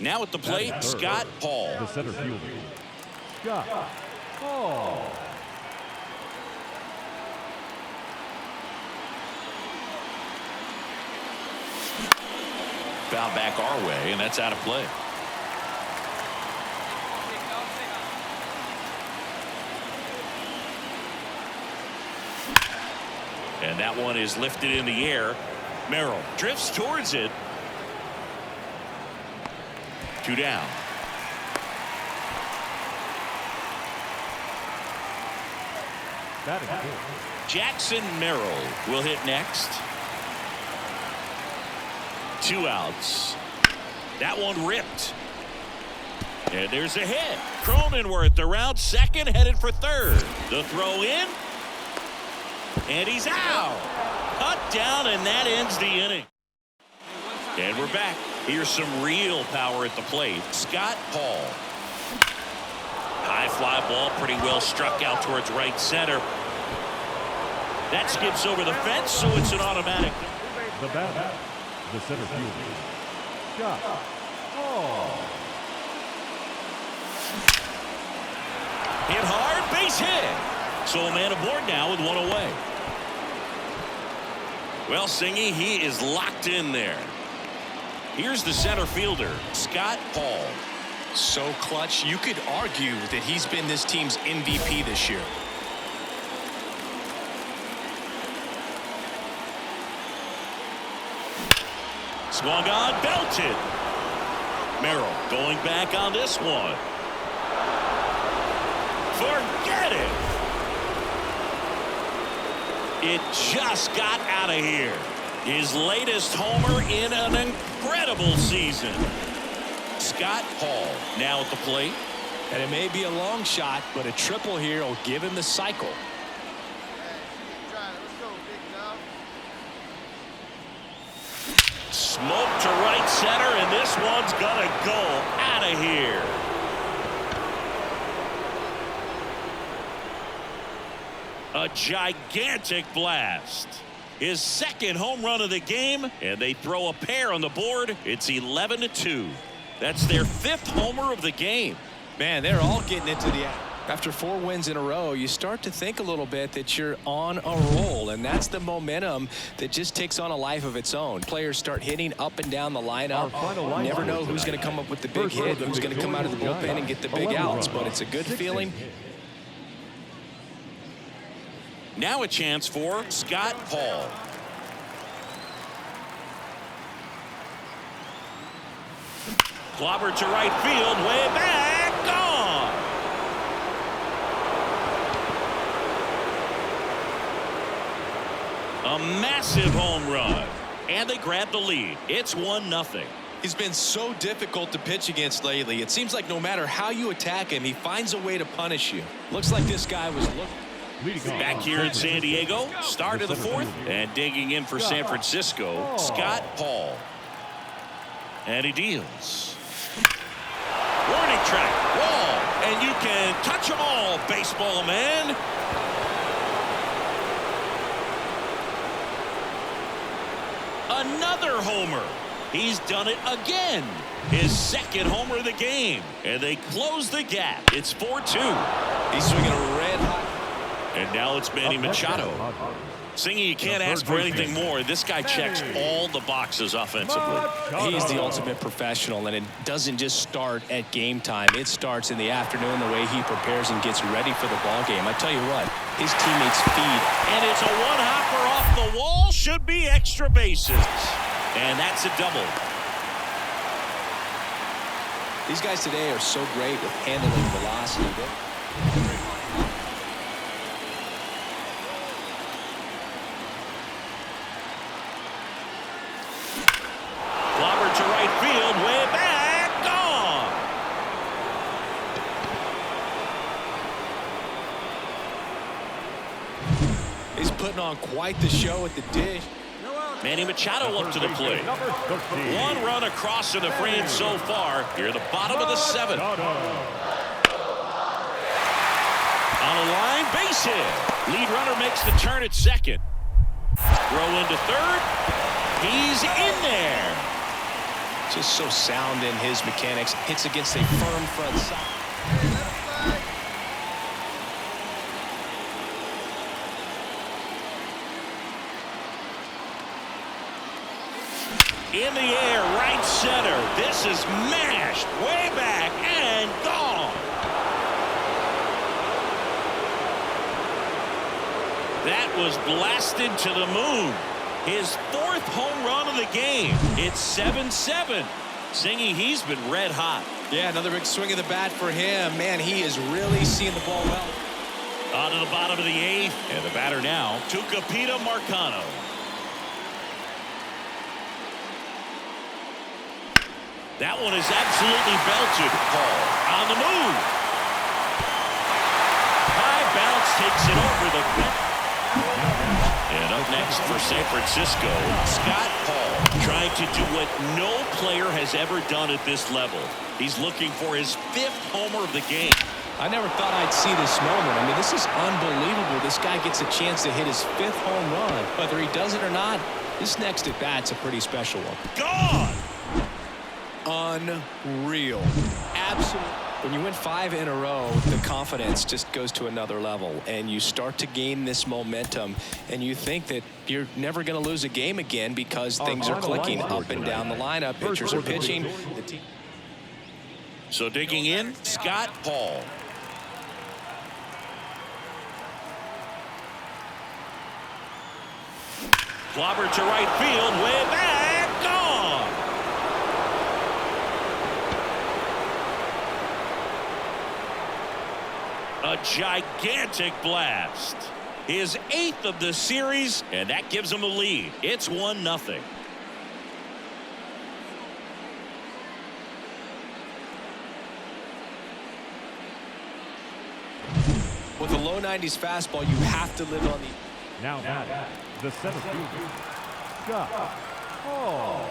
Now at the plate, Scott Hall. The center fielder, Scott Hall. Foul back our way, and that's out of play. And that one is lifted in the air. Merrill drifts towards it. 2 down. Jackson Merrill will hit next. 2 outs. That one ripped. And there's a hit. Cronenworth around second, headed for third. The throw in. And he's out. Cut down, and that ends the inning. And we're back. Here's some real power at the plate. Scott Hall. High fly ball, pretty well struck out towards right center. That skips over the fence, so it's an automatic. The batter, the center fielder, Scott Hall. Hit hard, base hit. So a man aboard now with 1 away. Well, Singy, he is locked in there. Here's the center fielder, Scott Hall. So clutch, you could argue that he's been this team's MVP this year. Swung on, belted. Merrill going back on this one. Forget it. It just got out of here. His latest homer in an incredible season. Scott Hall now at the plate. And it may be a long shot, but a triple here will give him the cycle. Smoke to right center, and this one's gonna go out of here. A gigantic blast. His second home run of the game, and they throw a pair on the board. It's 11-2. That's their 5th homer of the game. Man, they're all getting into the act. After 4 wins in a row, you start to think a little bit that you're on a roll, and that's the momentum that just takes on a life of its own. Players start hitting up and down the lineup. You never know who's going to come up with the big hit, who's going to come out of the bullpen and get the big outs, but it's a good feeling. Now a chance for Scott Hall. Clobber to right field, way back, gone. A massive home run, and they grab the lead. It's 1-0. He's been so difficult to pitch against lately. It seems like no matter how you attack him, he finds a way to punish you. Looks like this guy was looking. Back here in San Diego, start of the 4th, and digging in for San Francisco, Scott Hall. And he deals. Warning track, wall, and you can touch them all, baseball man. Another homer. He's done it again. His 2nd homer of the game, and they close the gap. It's 4-2. He's swinging a red hot. And now it's Manny Machado. Singy, you can't ask for anything more. This guy checks all the boxes offensively. He is the ultimate professional, and it doesn't just start at game time. It starts in the afternoon, the way he prepares and gets ready for the ball game. I tell you what, his teammates feed. And it's a one-hopper off the wall. Should be extra bases. And that's a double. These guys today are so great with handling velocity. Clobber to right field, way back, gone. He's putting on quite the show at the dish. Manny Machado up to the plate. 1 run across in the frame so far. Here, the bottom of the 7th. On a line, base hit. Lead runner makes the turn at second. Throw into third. He's in there. Just so sound in his mechanics. Hits against a firm front side. In the air, right center. This is mashed way back and gone. That was blasted to the moon. His 4th home run of the game. It's 7-7. Zingy, he's been red hot. Yeah, another big swing of the bat for him. Man, he is really seeing the ball well. On to the bottom of the 8th. And the batter now, Tucupita Marcano. That one is absolutely belted. Paul on the move. High bounce takes it over the fence. And up next for San Francisco, Scott Paul, trying to do what no player has ever done at this level. He's looking for his 5th homer of the game. I never thought I'd see this moment. I mean, this is unbelievable. This guy gets a chance to hit his 5th home run. Whether he does it or not, this next at bat's a pretty special one. Gone! Unreal. Absolutely. When you win 5 in a row, the confidence just goes to another level, and you start to gain this momentum, and you think that you're never going to lose a game again because things are clicking up and down the lineup. Pitchers are pitching. So digging in, Scott Paul. Clobber to right field, way back, gone. A gigantic blast. His 8th of the series, and that gives him the lead. It's 1-0. With a low 90s fastball, you have to live on the... Now the center fielder, Scott Hall.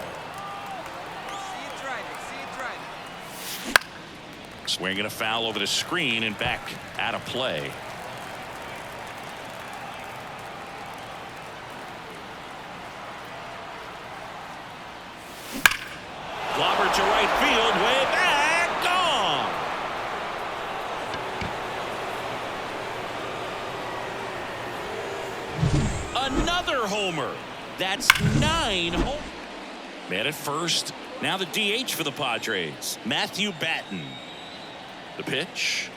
Swinging a foul over the screen and back out of play. Clobber to right field, way back, gone. Another homer. That's 9 homers. Man at first. Now the DH for the Padres, Matthew Batten. The pitch.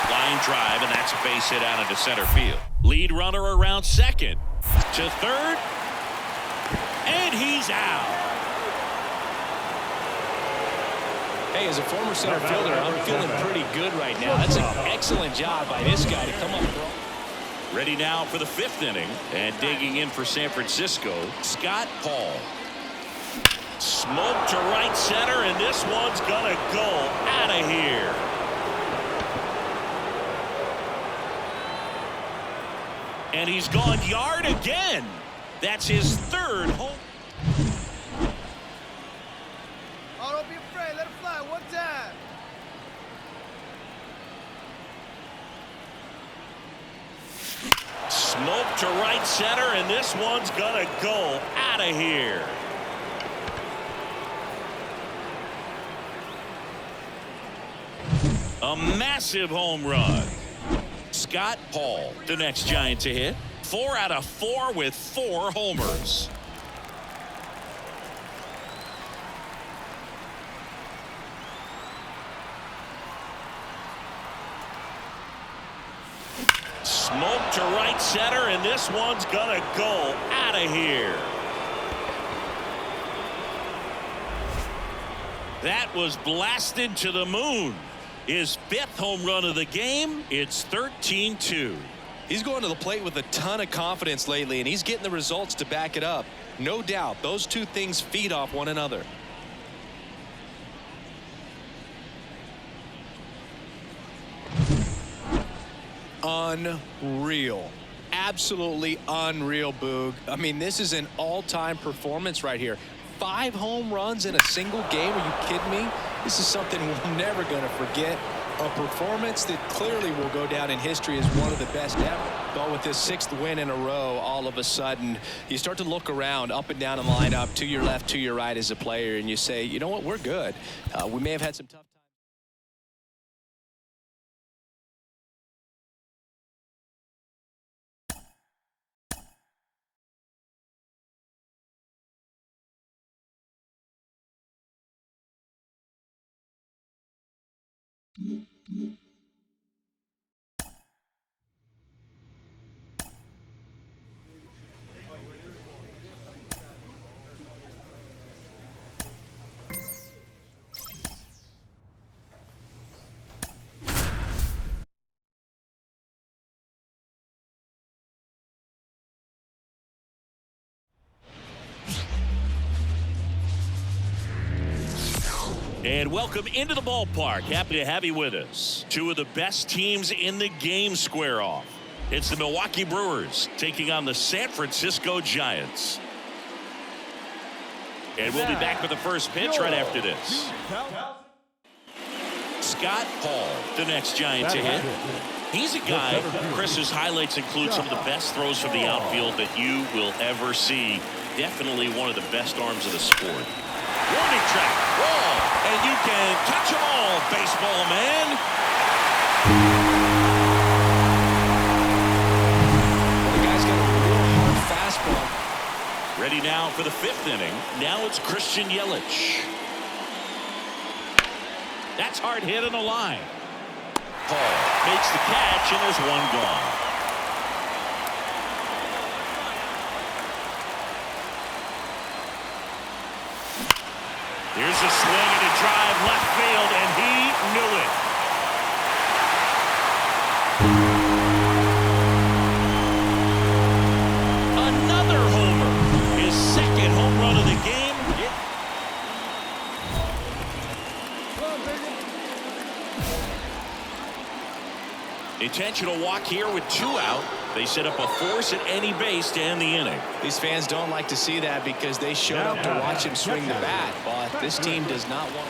Line drive, and that's a base hit out into center field. Lead runner around second. To third. And he's out. Hey, as a former center fielder, I'm feeling pretty good right now. That's an excellent job by this guy to come up. Ready now for the 5th inning. And digging in for San Francisco, Scott Paul. Smoke to right center, and this one's gonna go out of here. And he's gone yard again. That's his 3rd home. Oh, don't be afraid. Let it fly. One time. Smoke to right center, and this one's gonna go out of here. A massive home run. Scott Paul, the next Giant to hit. 4 out of 4 with 4 homers. Smoke to right center, and this one's gonna go out of here. That was blasted to the moon. His 5th home run of the game. It's 13-2. He's going to the plate with a ton of confidence lately, and he's getting the results to back it up. No doubt, those two things feed off one another. Unreal. Absolutely unreal, Boog. I mean, this is an all-time performance right here. 5 home runs in a single game. Are you kidding me? This is something we're never going to forget. A performance that clearly will go down in history as one of the best ever. Well, with this 6th win in a row, all of a sudden, you start to look around up and down the lineup, to your left, to your right as a player, and you say, you know what, we're good. We may have had some tough times. And welcome into the ballpark. Happy to have you with us. Two of the best teams in the game square off. It's the Milwaukee Brewers taking on the San Francisco Giants. And we'll be back with the first pitch right after this. Scott Hall, the next Giant to hit. He's a guy, Chris's highlights include some of the best throws from the outfield that you will ever see. Definitely one of the best arms of the sport. Warning track, wall, and you can catch them all, baseball man. The guy's got a real hard fastball. Ready now for the 5th inning. Now it's Christian Yelich. That's hard hit on the line. Hall makes the catch, and there's one gone. Here's a swing and a drive left field, and he knew it. Another homer. His 2nd home run of the game. Intentional walk here with 2 out. They set up a force at any base to end the inning. These fans don't like to see that because they showed up to watch him swing the bat, but this team does not want.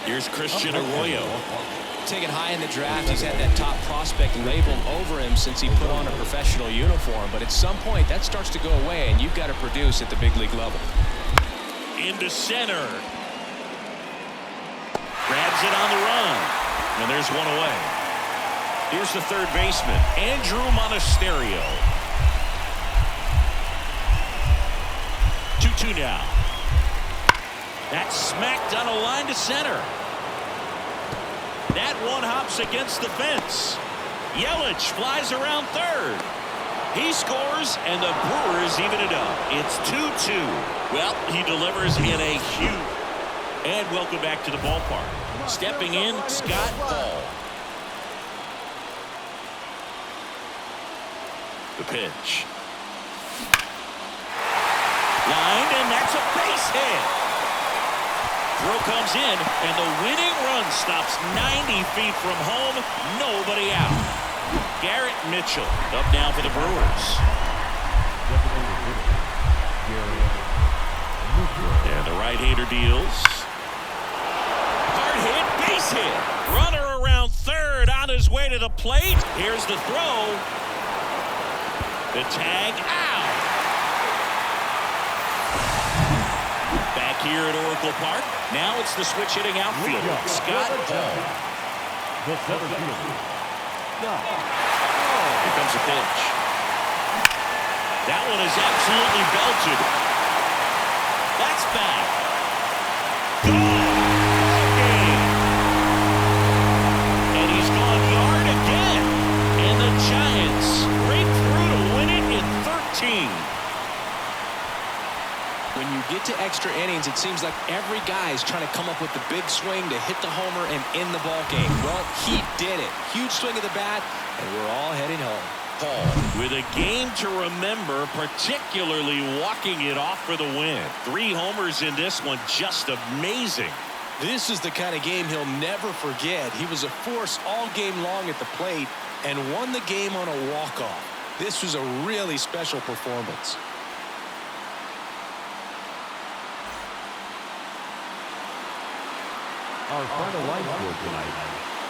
Here's Christian Arroyo. Taken high in the draft, he's had that top prospect labeled over him since he put on a professional uniform, but at some point that starts to go away and you've got to produce at the big league level. Into center. Grabs it on the run, and there's one away. Here's the 3rd baseman, Andrew Monasterio. 2-2 now. That's smacked on a line to center. That one hops against the fence. Yelich flies around 3rd. He scores, and the Brewers even it up. It's 2-2. Well, he delivers in a huge. And welcome back to the ballpark. Stepping in, Scott Hall. The pitch. Lined, and that's a base hit. Throw comes in, and the winning run stops 90 feet from home. Nobody out. Garrett Mitchell up now for the Brewers. And the right-hander deals. Hard hit, base hit. Runner around 3rd on his way to the plate. Here's the throw. The tag out. Back here at Oracle Park. Now it's the switch hitting outfielder, Scott Hall. The center fielder, Scott. Here comes a pitch. That one is absolutely belted. That's back. Game. And he's gone yard again. And the Giants break through to win it in 13. When you get to extra innings, it seems like every guy is trying to come up with the big swing to hit the homer and end the ball game. Well, he did it. Huge swing of the bat, and we're all heading home. Hall with a game to remember, particularly walking it off for the win. 3 homers in this one, just amazing. This is the kind of game he'll never forget. He was a force all game long at the plate and won the game on a walk-off. This was a really special performance. Our final line score tonight.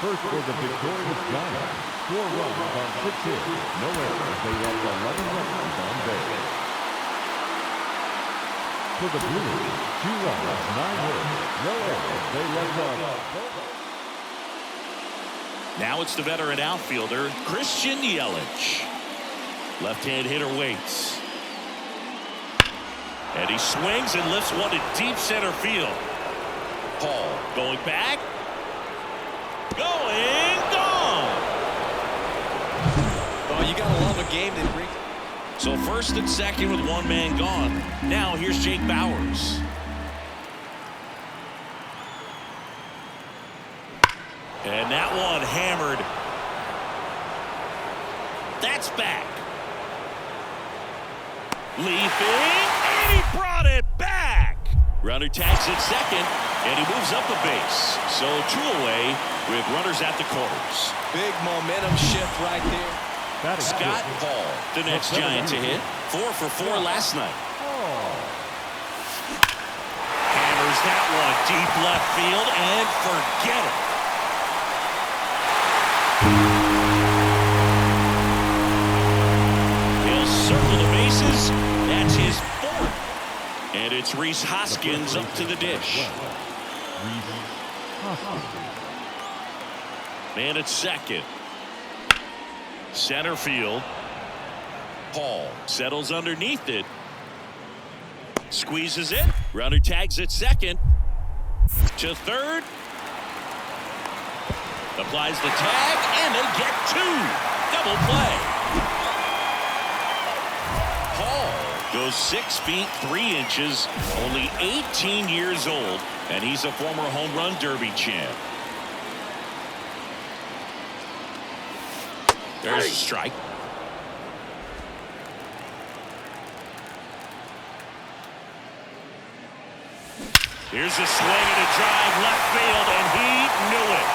First for the victorious Giants, 4 runs on 6 hits, no errors. They left 11 runners on base. For the Brewers, 2 runs, 9 hits, no errors. They left on. Now it's the veteran outfielder, Christian Yelich. Left-hand hitter waits. And he swings and lifts one to deep center field. Paul going back. Going, gone. Oh, you gotta love a game that brings. So first and second with one man gone. Now here's Jake Bauers. And that one hammered. That's back. Leaping, and he brought it back. Runner tags at second, and he moves up the base. So 2 away with runners at the corners. Big momentum shift right there. Scott Paul, the next Giant to hit. 4 for 4 last night. Hammers that one deep left field, and forget it. He'll circle the bases. That's his 4th. And it's Rhys Hoskins up to the dish. Man at second. Center field. Paul settles underneath it. Squeezes it. Runner tags at second. To third. Applies the tag, and they get 2. Double play. Paul goes 6 feet 3 inches, only 18 years old, and he's a former home run derby champ. There's a strike. Here's a swing and a drive left field, and he knew it.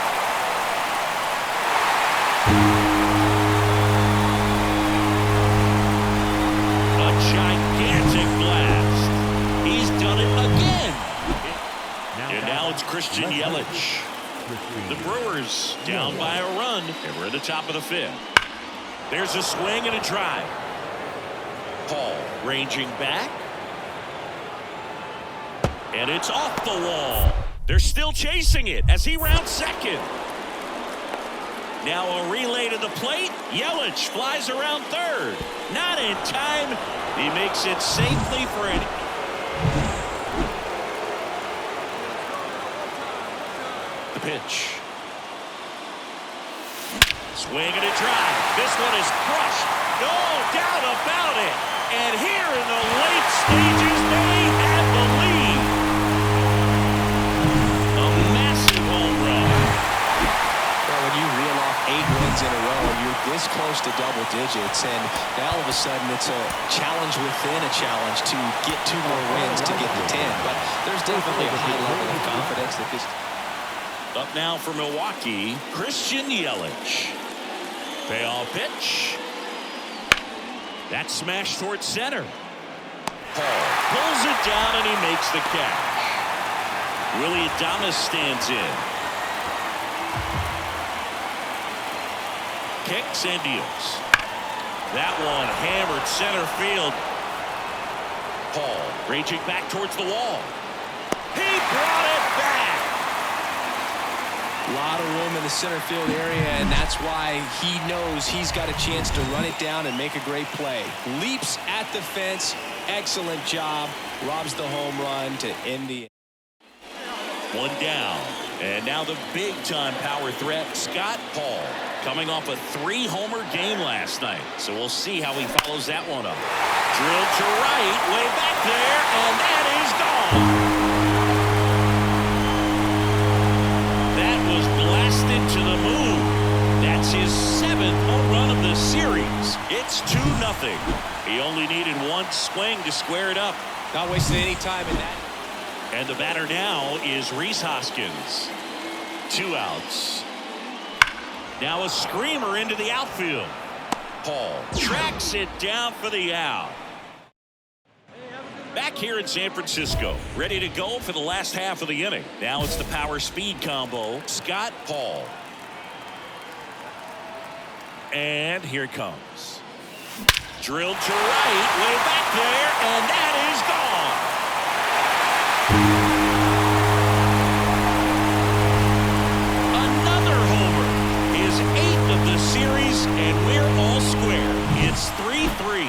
A gigantic blast. He's done it again. And now it's Christian Yelich. The Brewers down by a run, and we're at the top of the 5th. There's a swing and a drive. Paul ranging back. And it's off the wall. They're still chasing it as he rounds second. Now a relay to the plate. Yelich flies around third. Not in time. He makes it safely for an... The pitch. Swing and a drive. This one is crushed. No doubt about it. And here in the late stages, they have the lead. A massive home run. Well, when you reel off 8 wins in a row, you're this close to double digits, and now all of a sudden it's a challenge within a challenge to get 2 more wins to get to 10. But there's definitely a high level of confidence that this. Up now for Milwaukee, Christian Yelich. Payoff pitch. That's smashed towards center. Paul pulls it down and he makes the catch. Willie Adames stands in. Kicks and deals. That one hammered center field. Paul raging back towards the wall. He brought it back. A lot of room in the center field area, and that's why he knows he's got a chance to run it down and make a great play. Leaps at the fence. Excellent job. Robs the home run to end the. One down. And now the big-time power threat, Scott Paul, coming off a 3-homer game last night. So we'll see how he follows that one up. Drilled to right, way back there, and that is gone. That was blasted to the moon. That's his 7th home run of the series. It's 2-0. He only needed 1 swing to square it up. Not wasting any time in that. And the batter now is Rhys Hoskins. 2 outs. Now a screamer into the outfield. Paul tracks it down for the out. Back here in San Francisco, ready to go for the last half of the inning. Now it's the power speed combo, Scott Paul. And here it comes. Drilled to right, way back there, and that is gone. Another homer. His 8th of the series, and we're all square. It's 3-3.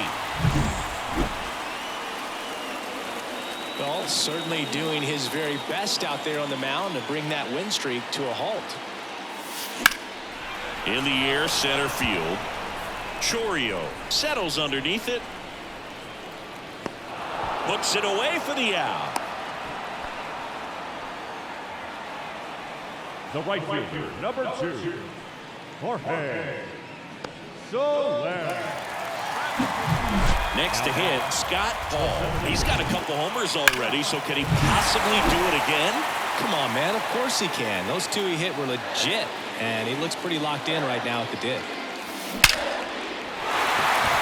Well, certainly doing his very best out there on the mound to bring that win streak to a halt. In the air, center field. Chorio settles underneath it. Puts it away for the out. The right fielder, number 2, Jorge Soler. Next to hit, Scott Paul. He's got a couple homers already, so can he possibly do it again? Come on, man. Of course he can. Those 2 he hit were legit, and he looks pretty locked in right now at the dip.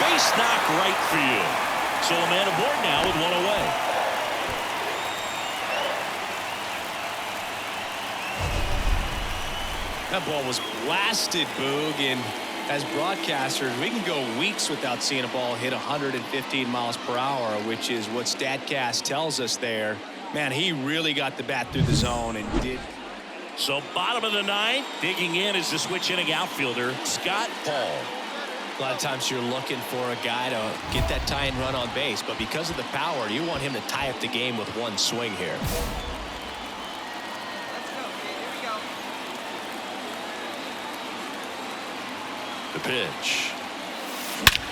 Base knock right field. So a man aboard now with 1 away. That ball was blasted, Boog, and as broadcasters, we can go weeks without seeing a ball hit 115 miles per hour, which is what StatCast tells us there. Man, he really got the bat through the zone and did. So bottom of the 9th, digging in is the switch inning outfielder, Scott Paul. A lot of times you're looking for a guy to get that tying run on base, but because of the power, you want him to tie up the game with 1 swing here. Let's go, kid. Here we go. The pitch.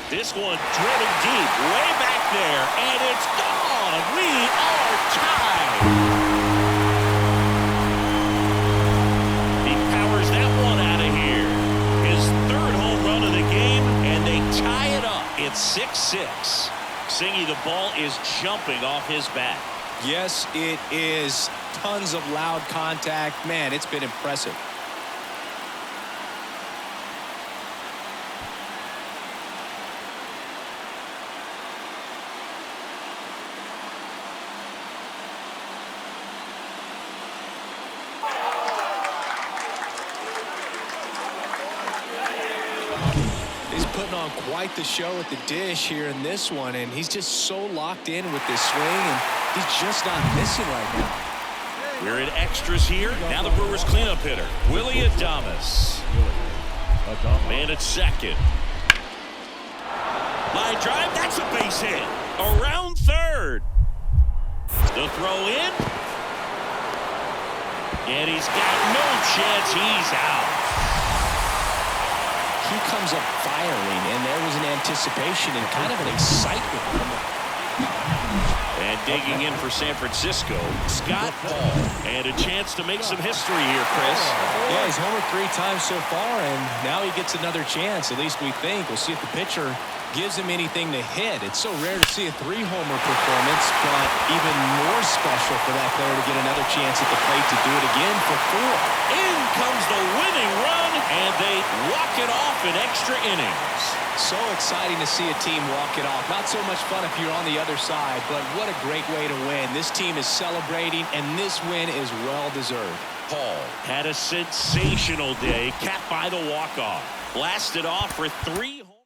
This one drilling deep, way back there, and it's gone. We are tied. He powers that one out of here. His 3rd home run of the game, and they tie it up. It's 6-6. Singy, the ball is jumping off his bat. Yes, it is. Tons of loud contact. Man, it's been impressive. Putting on quite the show at the dish here in this one, and he's just so locked in with this swing, and he's just not missing right now. We're in extras here. Now the Brewers cleanup hitter, Willie Adames. Man at second. Line drive, that's a base hit. Around third. The throw in. And he's got no chance. He's out. He comes up firing, and there was an anticipation and kind of an excitement from him. And digging in for San Francisco, Scott Paul. And a chance to make some history here, Chris. Yeah, he's homered 3 times so far, and now he gets another chance, at least we think. We'll see if the pitcher gives him anything to hit. It's so rare to see a 3-homer performance, but even more special for that player to get another chance at the plate to do it again for 4. In comes the winning run, and they walk it off in extra innings. So exciting to see a team walk it off. Not so much fun if you're on the other side, but what a great way to win. This team is celebrating, and this win is well-deserved. Paul had a sensational day, capped by the walk-off. Blasted off for 3 homers.